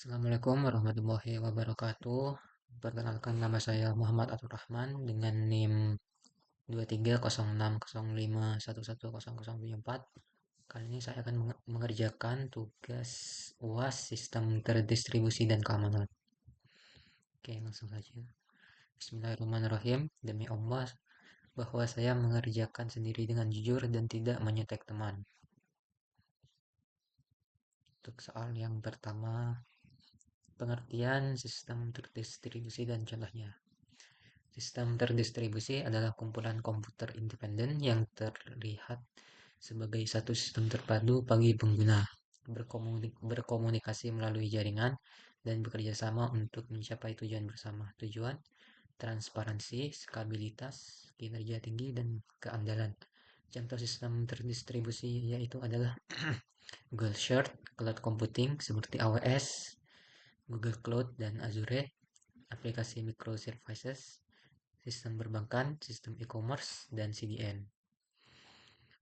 Assalamualaikum warahmatullahi wabarakatuh. Perkenalkan, nama saya Muhammad Atur Rahman dengan NIM 230605110074. Kali ini saya akan mengerjakan tugas UAS Sistem Terdistribusi dan Keamanan. Oke, langsung saja. Bismillahirrahmanirrahim. Demi Allah bahwa saya mengerjakan sendiri dengan jujur dan tidak menyontek teman. Untuk soal yang pertama, pengertian sistem terdistribusi dan contohnya. Sistem terdistribusi adalah kumpulan komputer independen yang terlihat sebagai satu sistem terpadu bagi pengguna, berkomunikasi melalui jaringan, dan bekerja sama untuk mencapai tujuan bersama. Tujuan, transparansi, skabilitas, kinerja tinggi, dan keandalan. Contoh sistem terdistribusi yaitu adalah Google Shared Cloud Computing seperti AWS, Google Cloud, dan Azure, aplikasi microservices, sistem perbankan, sistem e-commerce, dan CDN.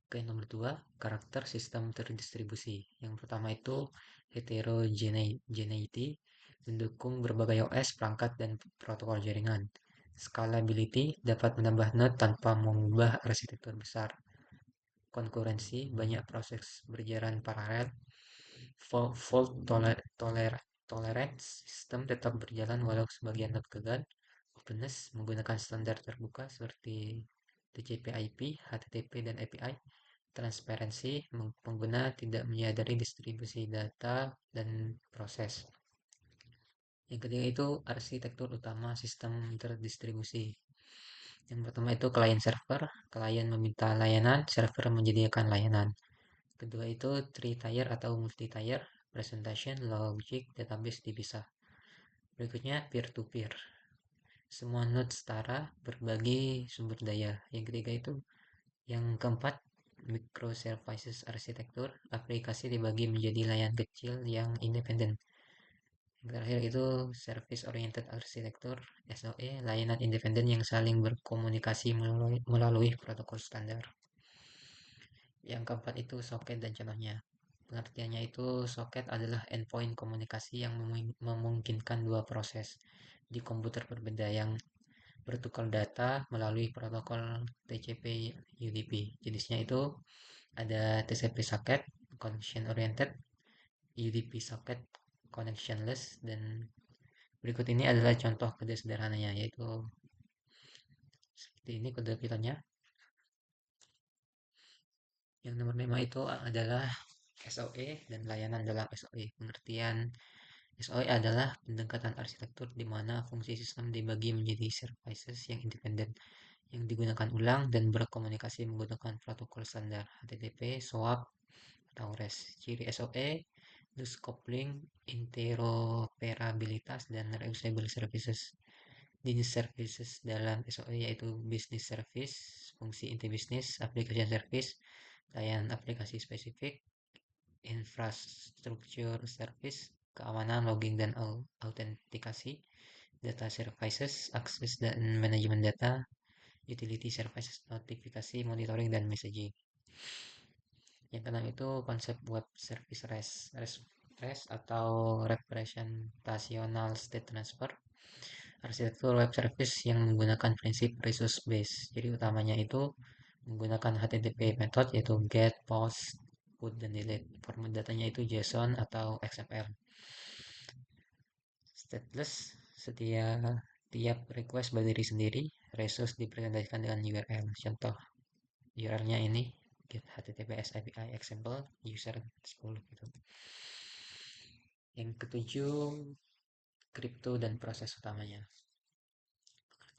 Oke, nomor 2, karakter sistem terdistribusi. Yang pertama itu heterogeneity, mendukung berbagai OS, perangkat, dan protokol jaringan. Scalability, dapat menambah node tanpa mengubah arsitektur besar. Konkurensi, banyak proses berjalan paralel. Fault tolerance, sistem tetap berjalan walau sebagian node gagal. Openness, menggunakan standar terbuka seperti TCP/IP, HTTP, dan API. Transparansi, pengguna tidak menyadari distribusi data dan proses. Yang ketiga itu arsitektur utama sistem terdistribusi. Yang pertama itu client server, klien meminta layanan, server menyediakan layanan. Kedua itu three-tier atau multi-tier, presentation, logic, database dipisah. Berikutnya peer-to-peer. Semua node setara berbagi sumber daya. Yang ketiga itu, yang keempat, microservices arsitektur, aplikasi dibagi menjadi layanan kecil yang independen. Yang terakhir itu service oriented arsitektur, SOA, layanan independen yang saling berkomunikasi melalui protokol standar. Yang keempat itu soket dan contohnya. Pengertiannya itu soket adalah endpoint komunikasi yang memungkinkan dua proses di komputer berbeda yang bertukar data melalui protokol TCP/UDP. Jenisnya itu ada TCP socket, connection oriented, UDP socket, connectionless, dan berikut ini adalah contoh kode sederhananya, yaitu seperti ini kode pilotnya. Yang nomor 5 itu adalah SOA dan layanan dalam SOA. Pengertian SOA adalah pendekatan arsitektur di mana fungsi sistem dibagi menjadi services yang independen, yang digunakan ulang dan berkomunikasi menggunakan protokol standar HTTP, SOAP, atau REST. Ciri SOA, loose coupling, interoperabilitas, dan reusable services. Jenis services dalam SOA yaitu business service, fungsi inti bisnis, application service, layanan aplikasi spesifik, infrastructure service, keamanan, logging, dan autentikasi, data services, akses dan manajemen data, utility services, notifikasi, monitoring, dan messaging. Yang keenam itu konsep web service REST atau representational state transfer, arsitektur web service yang menggunakan prinsip resource base. Jadi utamanya itu menggunakan HTTP method yaitu get, post, put, dan delete. Format datanya itu JSON atau XML. Stateless, tiap request berdiri sendiri, resource dipresentasikan dengan URL. Contoh URL-nya ini get https API example user 10 gitu. Yang ketujuh, kripto dan proses utamanya.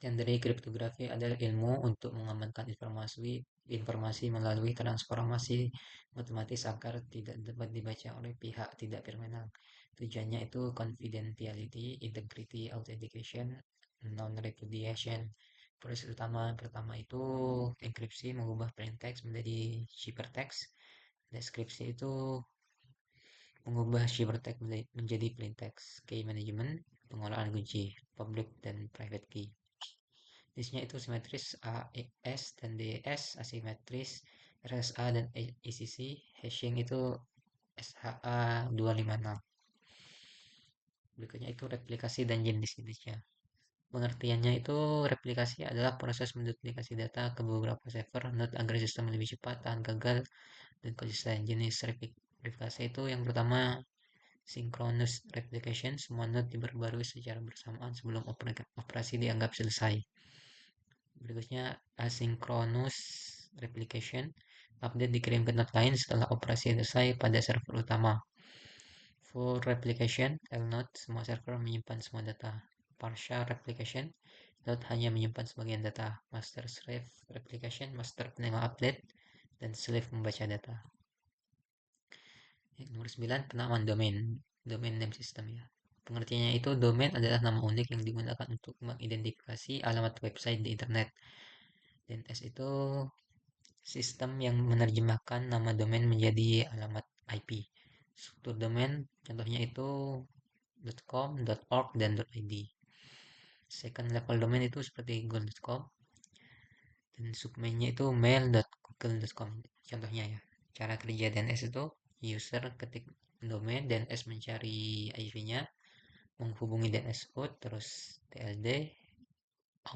Yang dari kriptografi adalah ilmu untuk mengamankan informasi melalui transformasi matematis agar tidak dapat dibaca oleh pihak tidak berwenang. Tujuannya itu confidentiality, integrity, authentication, non-repudiation. Proses utama pertama itu enkripsi, mengubah plain text menjadi ciphertext. Deskripsi itu mengubah ciphertext menjadi plain text. Key management, pengolahan kunci, public dan private key. Jenisnya itu simetris AES dan DES, asimetris RSA dan ECC, hashing itu SHA 256. Berikutnya itu replikasi dan jenis-jenisnya. Pengertiannya itu replikasi adalah proses menduplikasi data ke beberapa server node agar sistem lebih cepat, tahan gagal, dan konsisten. Jenis replikasi itu yang pertama synchronous replication, semua node diperbarui secara bersamaan sebelum operasi dianggap selesai. Berikutnya asynchronous replication, update dikirim ke node lain setelah operasi selesai pada server utama. Full replication, L-node, semua server menyimpan semua data. Partial replication, node hanya menyimpan sebagian data. Master slave replication, master penerima update, dan slave membaca data. Nomor 9, penamaan domain. Domain name system ya. Pengertiannya itu domain adalah nama unik yang digunakan untuk mengidentifikasi alamat website di internet. DNS itu sistem yang menerjemahkan nama domain menjadi alamat IP. Struktur domain contohnya itu .com, .org, dan .id. Second level domain itu seperti google.com dan subdomainnya itu mail.google.com contohnya ya. Cara kerja DNS itu user ketik domain, DNS mencari IP-nya, menghubungi DNS host, terus TLD,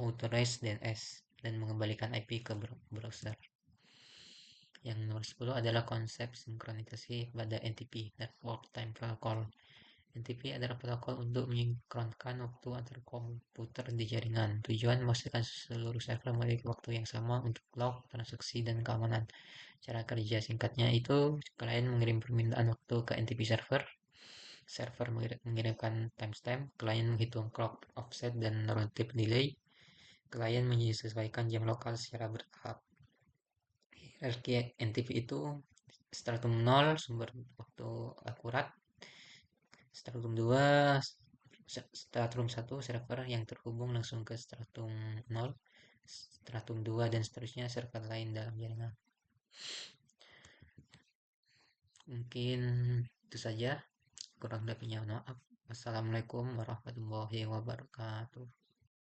authorize DNS, dan mengembalikan IP ke browser. Yang nomor 10 adalah konsep sinkronisasi pada NTP, Network Time Protocol. NTP adalah protokol untuk mensinkronkan waktu antar komputer di jaringan. Tujuan memastikan seluruh server memiliki waktu yang sama untuk log, transaksi, dan keamanan. Cara kerja singkatnya itu, klien mengirim permintaan waktu ke NTP server, server mengirimkan timestamp, klien menghitung clock offset dan relative delay, klien menyesuaikan jam lokal secara bertahap. Hierarki NTP itu stratum 0 sumber waktu akurat, stratum 2 stratum 1 server yang terhubung langsung ke stratum 0, stratum 2 dan seterusnya server lain dalam jaringan. Mungkin itu saja, kurang lebihnya maaf. Wassalamualaikum warahmatullahi wabarakatuh.